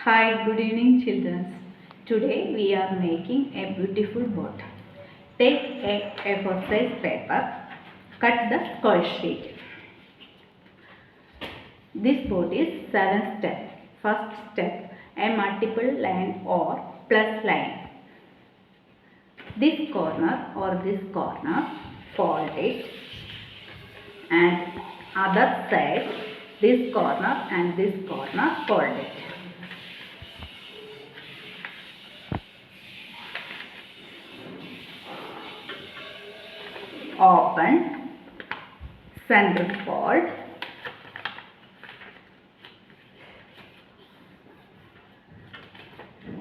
Hi, good evening children. Today we are making a beautiful boat. Take a A4 size paper, cut the square sheet. This boat is 7 steps. First step, a multiple line or plus line. This corner or this corner, fold it, and other side, this corner and this corner, fold it. Open, center fold,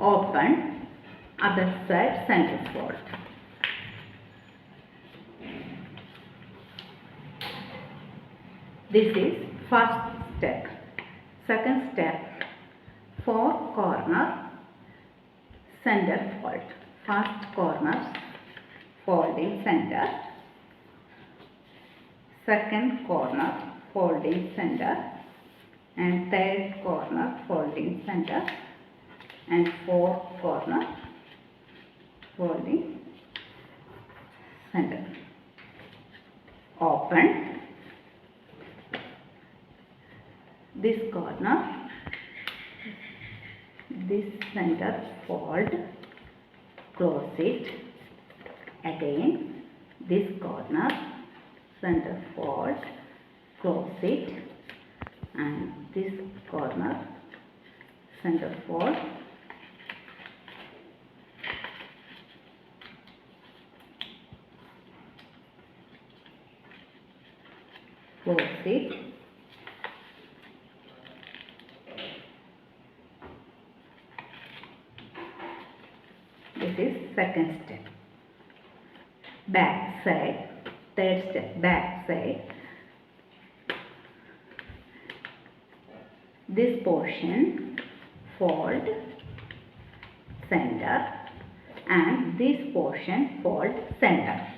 open, other side center fold. This is first step. Second step, 4 corner center fold. First corner folding center, second corner folding center, and third corner folding center, and fourth corner folding center. Open this corner, this center fold, close it. Again this corner center fold, close it, and this corner center fold, close it. This is second step. Back side, third step, back side. This portion fold center, and this portion fold center.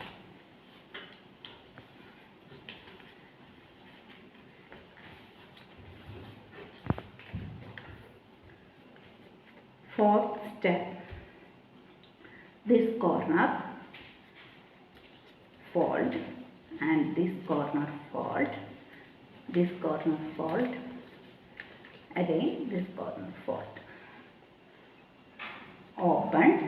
Fourth step, this corner fold, and this corner fold, this corner fold, again this corner fold. Open,